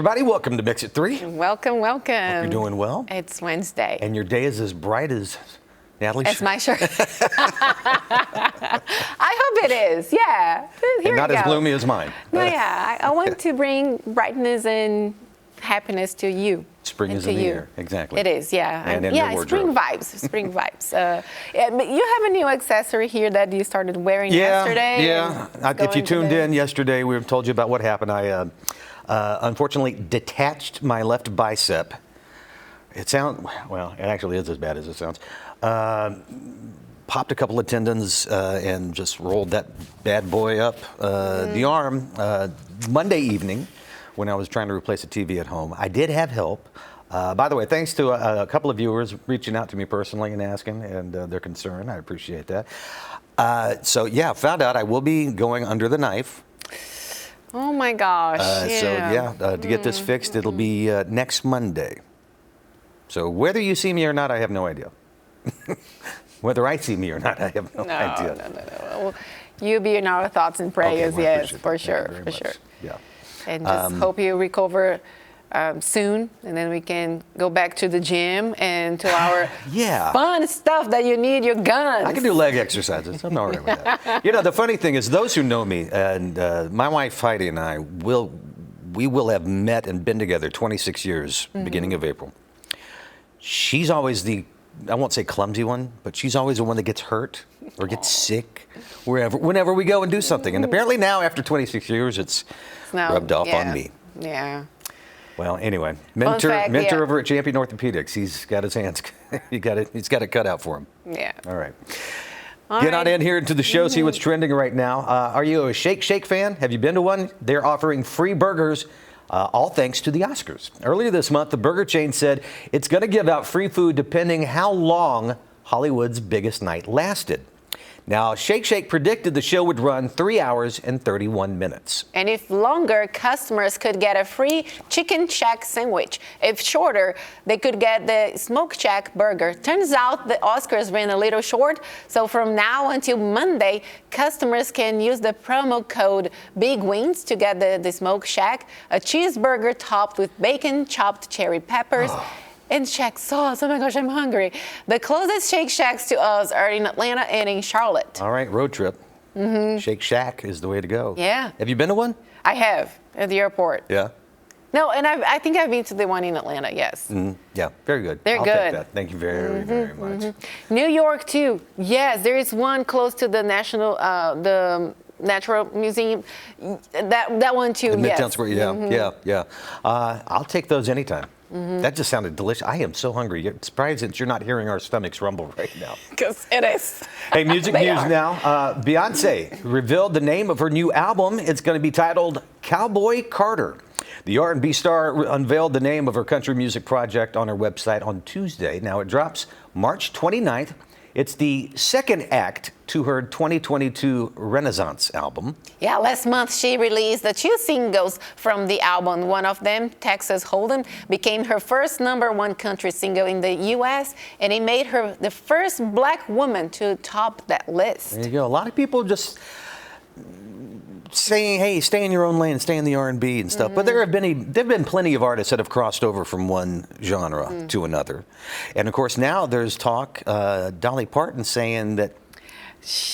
everybody. Welcome to Mix It 3. Welcome, welcome. Hope you're doing well. It's Wednesday. And your day is as bright as Natalie's. It's my shirt. I hope it is. Yeah. Here and not we as go. gloomy as mine. No, yeah. I want to bring brightness and happiness to you. Spring is in the air. Exactly. It is, yeah. And in yeah, your spring wardrobe. vibes. Spring vibes. Yeah, but you have a new accessory here that you started wearing yesterday. Yeah. If you tuned in yesterday, we told you about what happened. I unfortunately detached my left bicep. It actually is as bad as it sounds. Popped a couple of tendons and just rolled that bad boy up the arm Monday evening when I was trying to replace a TV at home. I did have help. By the way, thanks to a couple of viewers reaching out to me personally and asking and their concern. I appreciate that. So yeah, found out I will be going under the knife. Oh my gosh. To get this fixed, it'll be next Monday. So whether you see me or not, I have no idea. Whether I see me or not, I have no idea. No. Well, you be in our thoughts and prayers, yes, for sure. Yeah. And just hope you recover soon, and then we can go back to the gym and to our fun stuff that you need, your guns. I can do leg exercises. I'm all right with that. You know, the funny thing is, those who know me, and my wife Heidi and I, we will have met and been together 26 years, beginning of April. She's always I won't say clumsy one, but she's always the one that gets hurt or gets sick whenever we go and do something. And apparently now, after 26 years, it's rubbed off on me. Yeah. Well, anyway, mentor over at Champion Orthopedics. He's got his hands. He's got it cut out for him. Yeah. All right. Get on in here into the show, see what's trending right now. Are you a Shake Shack fan? Have you been to one? They're offering free burgers. All thanks to the Oscars. Earlier this month, the burger chain said it's going to give out free food depending how long Hollywood's biggest night lasted. Now, Shake Shack predicted the show would run 3 hours and 31 minutes. And if longer, customers could get a free Chicken Shack sandwich. If shorter, they could get the Smoke Shack burger. Turns out the Oscars ran a little short, so from now until Monday, customers can use the promo code Big Wings to get the Smoke Shack, a cheeseburger topped with bacon, chopped cherry peppers, and Shack sauce. Oh my gosh, I'm hungry. The closest Shake Shacks to us are in Atlanta and in Charlotte. All right, road trip. Shake Shack is the way to go. Yeah. Have you been to one? I have, at the airport. Yeah. No, and I think I've been to the one in Atlanta, yes. Yeah, very good. They're I'll good. Take that. Thank you very, very much. New York, too. Yes, there is one close to the the Natural Museum. That one, too, yes. Midtown Square, yeah. I'll take those anytime. That just sounded delicious. I am so hungry. It's surprised that you're not hearing our stomachs rumble right now. Because it is. Hey, music news now. Beyonce revealed the name of her new album. It's going to be titled Cowboy Carter. The R&B star unveiled the name of her country music project on her website on Tuesday. Now, it drops March 29th. It's the second act to her 2022 Renaissance album. Yeah, last month she released the 2 singles from the album. One of them, Texas Hold'em, became her first #1 country single in the U.S., and it made her the first black woman to top that list. There you go. A lot of people just saying, hey, stay in your own lane, stay in the R&B and stuff. But there have been plenty of artists that have crossed over from one genre to another. And of course, now there's talk, Dolly Parton saying that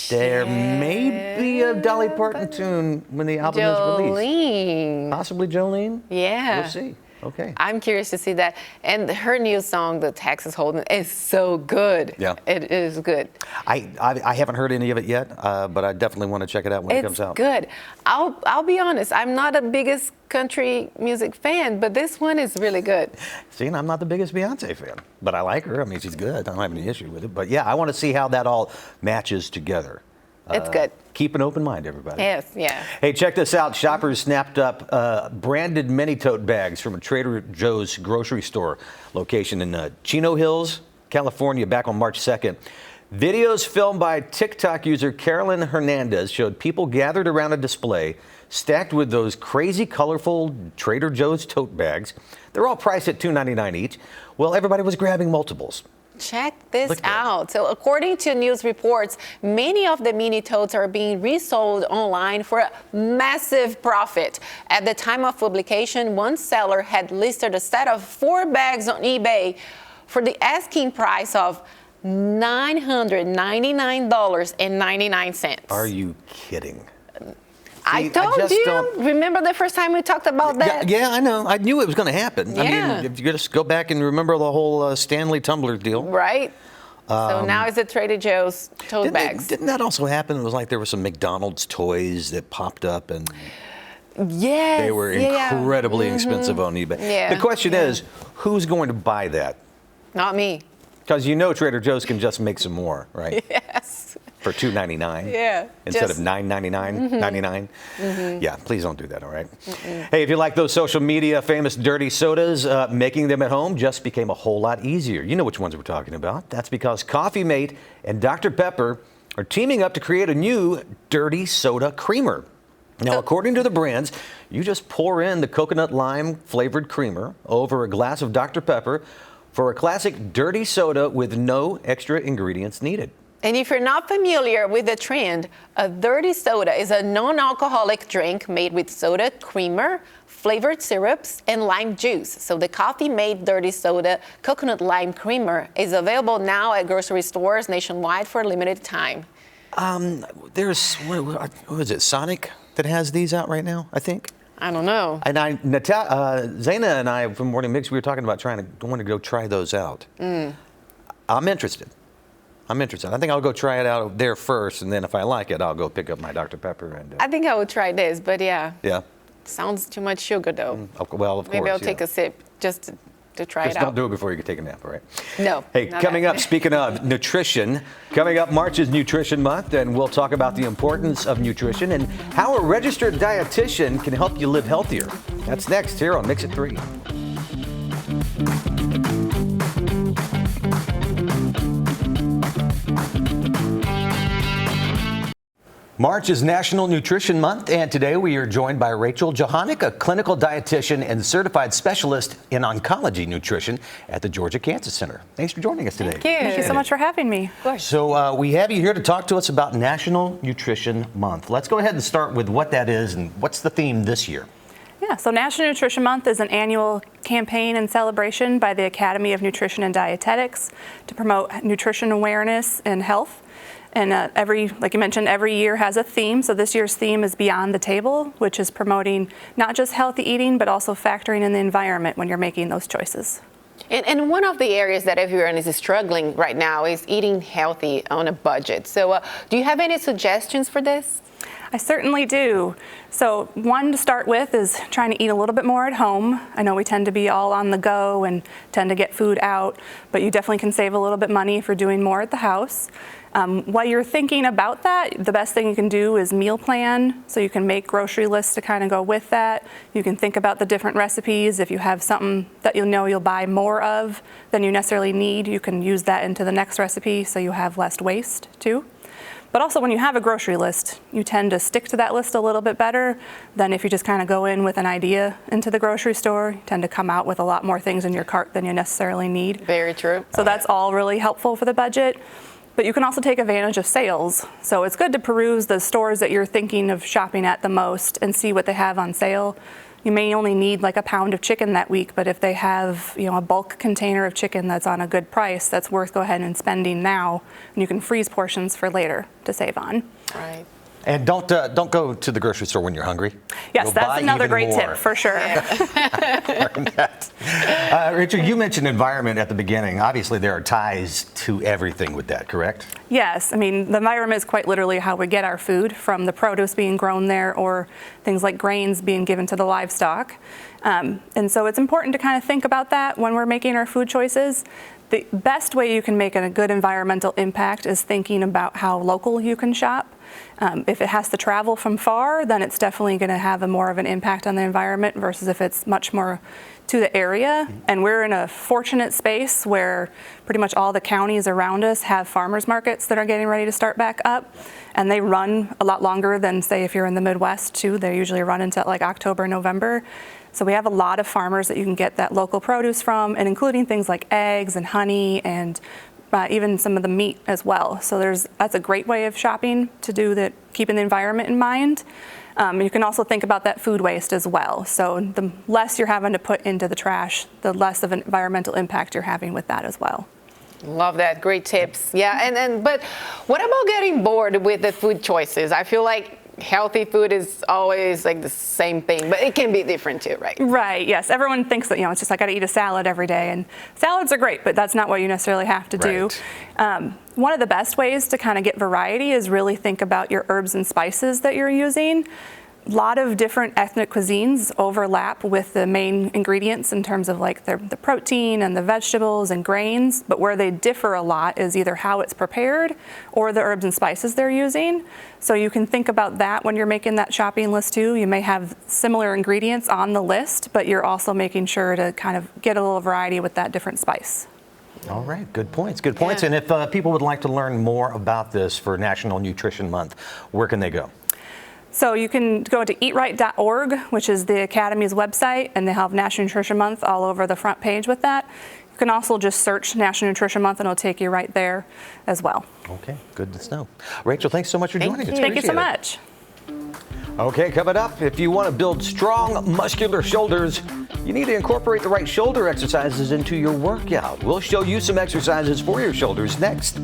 there may be a Dolly Parton tune when the album is released. Possibly Jolene? Yeah. We'll see. Okay. I'm curious to see that. And her new song, the Texas Hold'em, is so good. Yeah. It is good. I haven't heard any of it yet, but I definitely want to check it out when it comes out. It's good. I'll be honest, I'm not the biggest country music fan, but this one is really good. See, and I'm not the biggest Beyonce fan, but I like her. I mean, she's good. I don't have any issue with it. But yeah, I want to see how that all matches together. It's good. Keep an open mind, everybody. Yes, yeah. Hey, check this out. Shoppers snapped up branded mini tote bags from a Trader Joe's grocery store location in Chino Hills, California, back on March 2nd. Videos filmed by TikTok user Carolyn Hernandez showed people gathered around a display stacked with those crazy, colorful Trader Joe's tote bags. They're all priced at $2.99 each. Well, everybody was grabbing multiples. Check this Look at that. out. So according to news reports, many of the mini totes are being resold online for a massive profit. At the time of publication, one seller had listed a set of 4 bags on eBay for the asking price of $999.99. Are you kidding? I See, told just you. don't- Remember the first time we talked about that? Yeah, I know. I knew it was going to happen. I Yeah. mean, if you just go back and remember the whole Stanley tumbler deal. Right? So now it's the Trader Joe's tote bags. Didn't that also happen? It was like there were some McDonald's toys that popped up and Yes. they were incredibly expensive on eBay. Yeah, The question is, who's going to buy that? Not me. Because you know Trader Joe's can just make some more, right? Yes. For $2.99. Yeah, Instead just- of $9.99, $99. Yeah, please don't do that, all right? Hey, if you like those social media famous dirty sodas, making them at home just became a whole lot easier. You know which ones we're talking about. That's because Coffee Mate and Dr. Pepper are teaming up to create a new dirty soda creamer. Now, according to the brands, you just pour in the coconut lime flavored creamer over a glass of Dr. Pepper for a classic dirty soda with no extra ingredients needed. And if you're not familiar with the trend, a dirty soda is a non-alcoholic drink made with soda, creamer, flavored syrups, and lime juice. So the Coffee Mate Dirty Soda Coconut Lime Creamer is available now at grocery stores nationwide for a limited time. There's, what is it, Sonic that has these out right now, I think? I don't know. And Zaina and I from Morning Mix, we were talking about wanting to go try those out. I'm interested. I think I'll go try it out there first, and then if I like it, I'll go pick up my Dr. Pepper. And I think I would try this, but yeah. yeah. Sounds too much sugar though. Well, of course. Maybe I'll yeah. take a sip just to try Just it don't out. do it before you can take a nap, all right? No. Hey, not coming that. up, speaking of nutrition, coming up, March is Nutrition Month, and we'll talk about the importance of nutrition and how a registered dietitian can help you live healthier. That's next here on Mix It 3. March is National Nutrition Month, and today we are joined by Rachel Johannick, a clinical dietitian and certified specialist in oncology nutrition at the Georgia Cancer Center. Thanks for joining us today. Thank you. Thank you so much for having me. So we have you here to talk to us about National Nutrition Month. Let's go ahead and start with what that is and what's the theme this year. Yeah, so National Nutrition Month is an annual campaign and celebration by the Academy of Nutrition and Dietetics to promote nutrition awareness and health. And like you mentioned, every year has a theme. So this year's theme is Beyond the Table, which is promoting not just healthy eating, but also factoring in the environment when you're making those choices. And one of the areas that everyone is struggling right now is eating healthy on a budget. So do you have any suggestions for this? I certainly do. So one to start with is trying to eat a little bit more at home. I know we tend to be all on the go and tend to get food out, but you definitely can save a little bit money if you're doing more at the house. While you're thinking about that, the best thing you can do is meal plan. So you can make grocery lists to kind of go with that. You can think about the different recipes. If you have something that you know you'll buy more of than you necessarily need, you can use that into the next recipe so you have less waste too. But also when you have a grocery list, you tend to stick to that list a little bit better than if you just kind of go in with an idea into the grocery store. You tend to come out with a lot more things in your cart than you necessarily need. Very true. So that's all really helpful for the budget. But you can also take advantage of sales. So it's good to peruse the stores that you're thinking of shopping at the most and see what they have on sale. You may only need like a pound of chicken that week, but if they have, a bulk container of chicken that's on a good price, that's worth go ahead and spending now, and you can freeze portions for later to save on. Right. And don't go to the grocery store when you're hungry. Yes, You'll that's buy another even great more. tip for sure. Richard, you mentioned environment at the beginning. Obviously, there are ties to everything with that, correct? Yes, I mean, the environment is quite literally how we get our food, from the produce being grown there or things like grains being given to the livestock. And so it's important to kind of think about that when we're making our food choices. The best way you can make a good environmental impact is thinking about how local you can shop. If it has to travel from far, then it's definitely going to have more of an impact on the environment versus if it's much more to the area. And we're in a fortunate space where pretty much all the counties around us have farmers markets that are getting ready to start back up. And they run a lot longer than, say, if you're in the Midwest too. They usually run into like October, November. So we have a lot of farmers that you can get that local produce from, and including things like eggs and honey and even some of the meat as well. So that's a great way of shopping to do that, keeping the environment in mind. You can also think about that food waste as well. So the less you're having to put into the trash, the less of an environmental impact you're having with that as well. Love that. Great tips. Yeah. But what about getting bored with the food choices? I feel like healthy food is always like the same thing, but it can be different too, right? Right, yes. Everyone thinks that, it's just like I gotta eat a salad every day, and salads are great, but that's not what you necessarily have to do. One of the best ways to kind of get variety is really think about your herbs and spices that you're using. A lot of different ethnic cuisines overlap with the main ingredients in terms of like the protein and the vegetables and grains, but where they differ a lot is either how it's prepared or the herbs and spices they're using. So you can think about that when you're making that shopping list too. You may have similar ingredients on the list, but you're also making sure to kind of get a little variety with that different spice. All right, good points, good points. Yeah. And if people would like to learn more about this for National Nutrition Month, where can they go? So you can go to eatright.org, which is the Academy's website, and they have National Nutrition Month all over the front page with that. You can also just search National Nutrition Month and it'll take you right there as well. Okay, good to know. Rachel, thanks so much for joining us. Thank you so Appreciate it. much. Okay, coming up, if you want to build strong, muscular shoulders, you need to incorporate the right shoulder exercises into your workout. We'll show you some exercises for your shoulders next.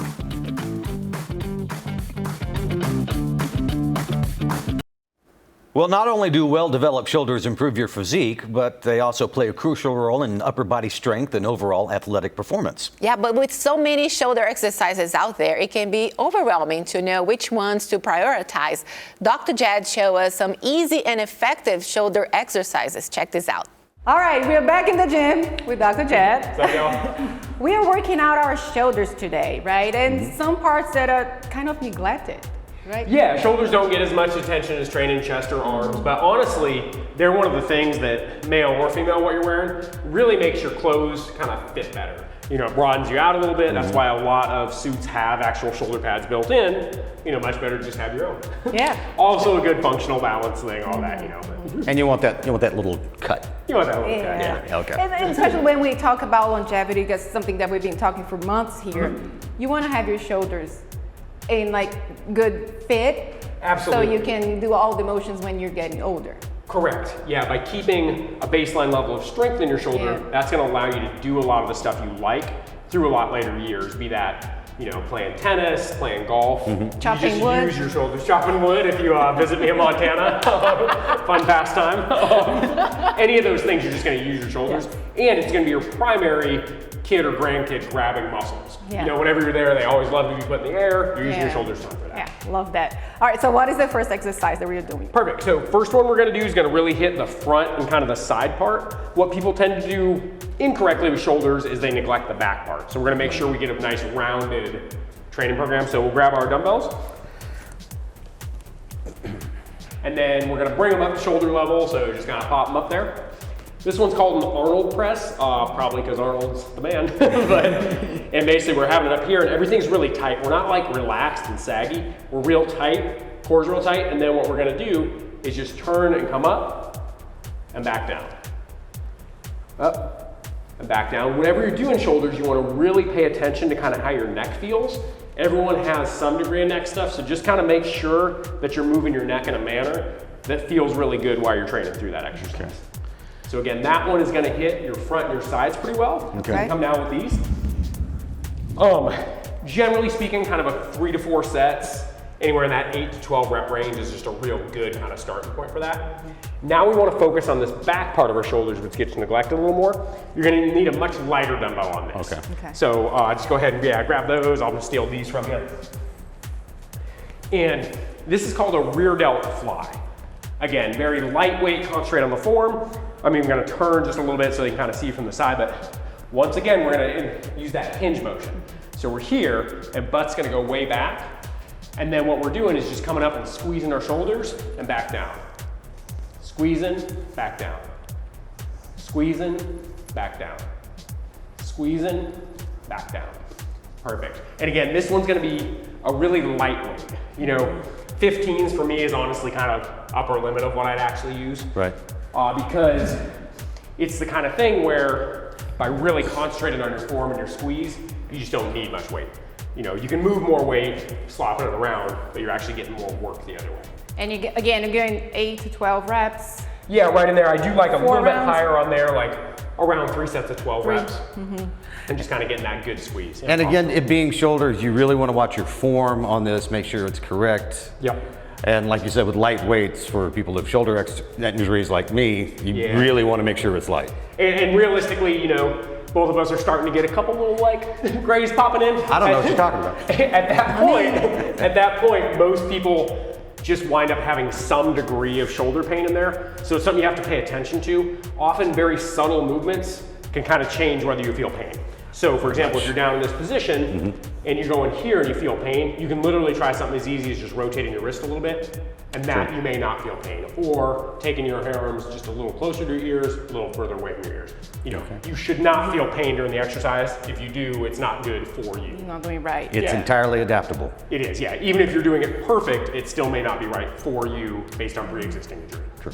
Well, not only do well-developed shoulders improve your physique, but they also play a crucial role in upper body strength and overall athletic performance. Yeah, but with so many shoulder exercises out there, it can be overwhelming to know which ones to prioritize. Dr. Jed showed us some easy and effective shoulder exercises. Check this out. All right, we're back in the gym with Dr. Jed. What's up, y'all? We are working out our shoulders today, right? And some parts that are kind of neglected, right? Yeah, shoulders don't get as much attention as training chest or arms, but honestly, they're one of the things that, male or female, what you're wearing, really makes your clothes kind of fit better. It broadens you out a little bit. That's why a lot of suits have actual shoulder pads built in. Much better to just have your own. Yeah. Also a good functional balance thing, all that, but And you want that little cut. you want that little guy, Yeah. yeah. Okay. And especially when we talk about longevity, because something that we've been talking for months here, you want to have your shoulders in good fit. Absolutely. So you can do all the motions when you're getting older. Correct. Yeah, by keeping a baseline level of strength in your shoulder, Yeah. that's going to allow you to do a lot of the stuff you like through a lot later years, be that playing tennis, playing golf. Chopping you just wood. use your shoulders. Chopping wood if you visit me in Montana. Fun pastime. Any of those things, you're just going to use your shoulders. And it's going to be your primary kid or grandkid grabbing muscles. Yeah. Whenever you're there, they always love to be put in the air. You're using your Yeah. shoulders for that. Yeah, love that. All right, so what is the first exercise that we're doing? Perfect. So first one we're going to do is going to really hit the front and kind of the side part. What people tend to do incorrectly with shoulders is they neglect the back part. So we're going to make sure we get a nice rounded training program. So we'll grab our dumbbells. And then we're going to bring them up to shoulder level. So just kind of pop them up there. This one's called an Arnold press, probably because Arnold's the man. And basically we're having it up here and everything's really tight. We're not like relaxed and saggy. We're real tight, core's real tight. And then what we're gonna do is just turn and come up and back down. Up and back down. Whenever you're doing shoulders, you wanna really pay attention to kind of how your neck feels. Everyone has some degree of neck stuff, so just kind of make sure that you're moving your neck in a manner that feels really good while you're training through that exercise. Okay. So again, that one is going to hit your front and your sides pretty well. Okay. Come down with these. Generally speaking, kind of a 3 to 4 sets, anywhere in that 8 to 12 rep range is just a real good kind of starting point for that. Now we want to focus on this back part of our shoulders, which gets neglected a little more. You're going to need a much lighter dumbbell on this. Okay. So just go ahead and grab those. I'll just steal these from you. And this is called a rear delt fly. Again, very lightweight, concentrate on the form. I'm even going to turn just a little bit so you can kind of see from the side, but once again, we're going to use that hinge motion. So we're here, and butt's going to go way back, and then what we're doing is just coming up and squeezing our shoulders and back down. Squeezing, back down. Squeezing, back down. Squeezing, back down. Perfect. And again, this one's going to be a really lightweight. 15s for me is honestly kind of upper limit of what I'd actually use. Right. Because it's the kind of thing where by really concentrating on your form and your squeeze, you just don't need much weight. You know, you can move more weight, slopping it around, but you're actually getting more work the other way. And you get, again, you're getting 8 to 12 reps. Yeah, right in there. I do like a little bit rounds. higher on there, like around 3 sets of 12 reps. And just kind of getting that good squeeze. And again, it being shoulders, you really want to watch your form on this, make sure it's correct. Yep. And like you said, with light weights, for people with shoulder injuries like me, you really want to make sure it's light. And realistically, you know, both of us are starting to get a couple little like grays popping in. I don't know what you're talking about. At that point, most people just wind up having some degree of shoulder pain in there. So it's something you have to pay attention to. Often very subtle movements can kind of change whether you feel pain. So for example, if you're down in this position and you're going here and you feel pain, you can literally try something as easy as just rotating your wrist a little bit, and that you may not feel pain. Or taking your arms just a little closer to your ears, a little further away from your ears. You know, you should not feel pain during the exercise. If you do, it's not good for you. You're not doing right. It's entirely adaptable. It is, yeah. Even if you're doing it perfect, it still may not be right for you based on pre-existing injury. True.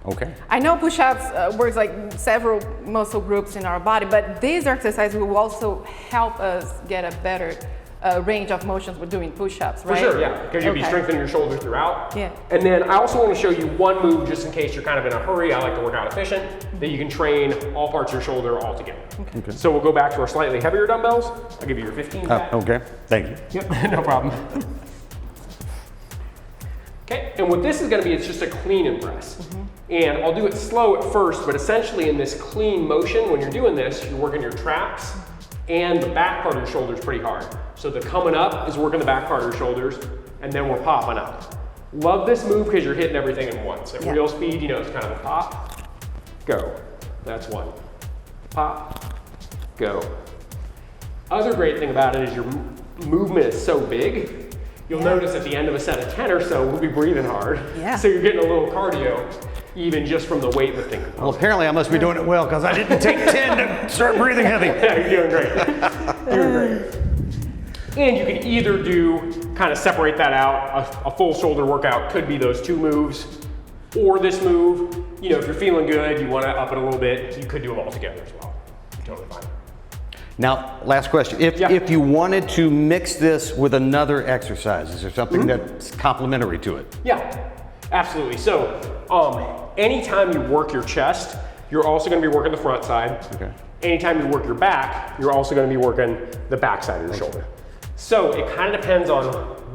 Okay. I know push-ups works like several muscle groups in our body, but these exercises will also help us get a better range of motions with doing push-ups, right? For sure, yeah, because you'll be strengthening your shoulders throughout. Yeah. And then I also want to show you one move just in case you're kind of in a hurry. I like to work out efficient, that you can train all parts of your shoulder all together. Okay. So we'll go back to our slightly heavier dumbbells. I'll give you your 15 back. Okay, thank you. Yep, no problem. Okay, and what this is going to be, it's just a clean and press. And I'll do it slow at first, but essentially in this clean motion, when you're doing this, you're working your traps and the back part of your shoulders pretty hard. So the coming up is working the back part of your shoulders, and then we're popping up. Love this move because you're hitting everything at once. At real speed, you know, it's kind of a pop, go. That's one. Pop, go. Other great thing about it is your movement is so big. You'll notice at the end of a set of 10 or so, we'll be breathing hard. Yeah. So you're getting a little cardio, even just from the weightlifting component. Well, apparently I must be doing it well because I didn't take 10 to start breathing heavy. Yeah, you're doing great. Doing great. And you can either do, kind of separate that out, a full shoulder workout could be those two moves, or this move. You know, if you're feeling good, you want to up it a little bit, you could do them all together as well. Totally fine. Now, last question. If you wanted to mix this with another exercise, is there something that's complementary to it? Yeah, absolutely. So, anytime you work your chest, you're also going to be working the front side. Okay. Anytime you work your back, you're also going to be working the back side of your shoulder. So it kind of depends on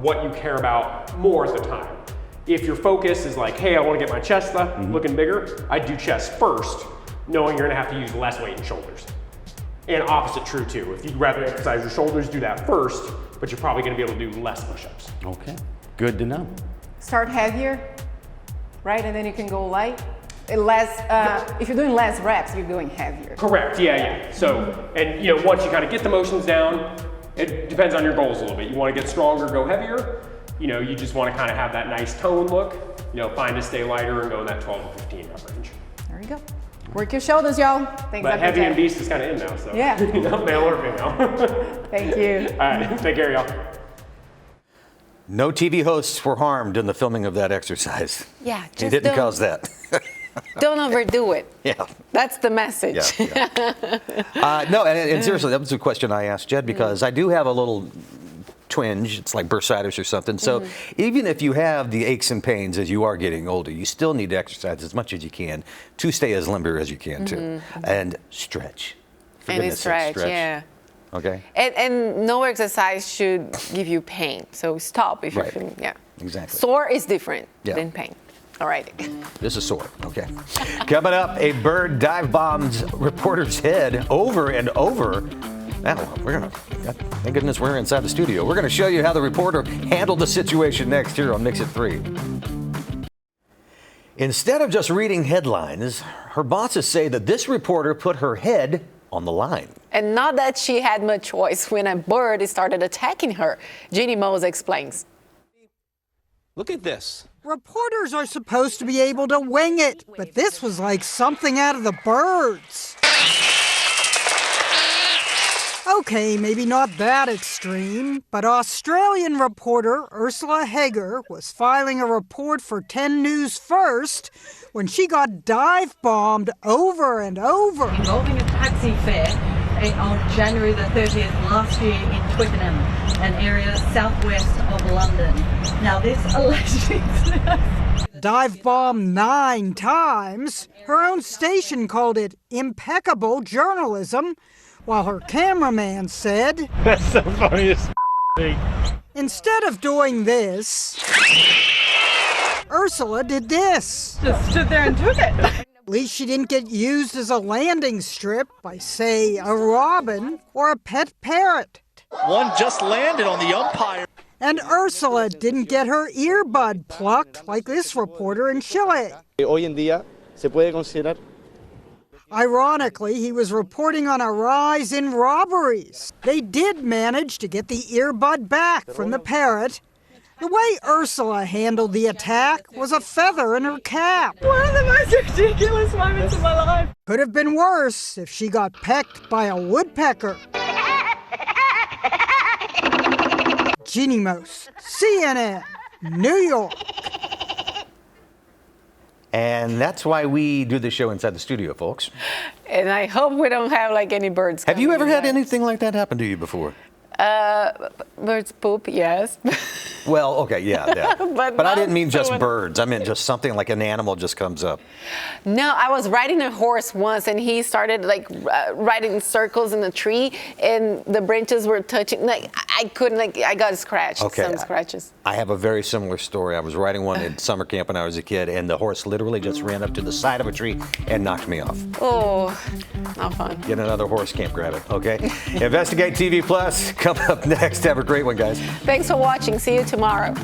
what you care about more at the time. If your focus is like, hey, I want to get my chest looking bigger, I'd do chest first, knowing you're going to have to use less weight in shoulders. And opposite true too. If you'd rather exercise your shoulders, do that first, but you're probably going to be able to do less push-ups. Okay, good to know. Start heavier, right? And then you can go light. Less, if you're doing less reps, you're going heavier. Correct, yeah. So, and you know, once you kind of get the motions down, it depends on your goals a little bit. You want to get stronger, go heavier. You know, you just want to kind of have that nice tone look. You know, find to stay lighter and go in that 12 to 15 rep range. There you go. Work your shoulders, y'all. Thanks, But heavy and beast is kind of in now, so. Yeah. You know, male or female. Thank you. All right, take care, y'all. No TV hosts were harmed in the filming of that exercise. Yeah, He just didn't cause that. don't overdo it. Yeah. That's the message. No, and seriously, that was a question I asked Jed because I do have a little twinge. It's like bursitis or something. So even if you have the aches and pains as you are getting older, you still need to exercise as much as you can to stay as limber as you can too. And stretch. For And goodness sake, stretch, yeah. Okay. And no exercise should give you pain. So stop if you're Right. feeling, Exactly. Sore is different Yeah. than pain. All right. This is sore. Okay. Coming up, a bird dive bombs reporter's head over and over. Now, thank goodness we're inside the studio. We're going to show you how the reporter handled the situation next here on Mix It 3. Instead of just reading headlines, her bosses say that this reporter put her head on the line. And not that she had much choice when a bird started attacking her. Jeannie Mose explains. Look at this. Reporters are supposed to be able to wing it, but this was like something out of the birds. Okay, maybe not that extreme, but Australian reporter Ursula Hager was filing a report for 10 News First when she got dive-bombed over and over. Involving a taxi fare on January the 30th last year in Twickenham, an area southwest of London. Now this allegedly Dive-bombed 9 times. Her own station called it impeccable journalism, while her cameraman said, "That's the funniest thing." Instead of doing this, Ursula did this. just stood there and took it. At least she didn't get used as a landing strip by, say, a robin or a pet parrot. One just landed on the umpire. And Ursula didn't get her earbud plucked like this reporter in Chile. Hoy en día se puede considerar. Ironically, he was reporting on a rise in robberies. They did manage to get the earbud back from the parrot. The way Ursula handled the attack was a feather in her cap. One of the most ridiculous moments of my life. Could have been worse if she got pecked by a woodpecker. Jeannie Mose, CNN, New York. And that's why we do the show inside the studio, folks. And I hope we don't have like any birds. Have you coming ever had in. anything like that happen to you before? Birds poop, yes. Well, okay, yeah. But I didn't not mean just someone- birds. I meant just something like an animal just comes up. No, I was riding a horse once, and he started like riding in circles in the tree, and the branches were touching. Like I couldn't. Like I got scratched. Okay. Some scratches. I have a very similar story. I was riding one at summer camp when I was a kid, and the horse literally just ran up to the side of a tree and knocked me off. Oh, not fun. Get another horse, can't grab it, okay? Investigate TV Plus, coming up next. Have a great one, guys. Thanks for watching. See you tomorrow.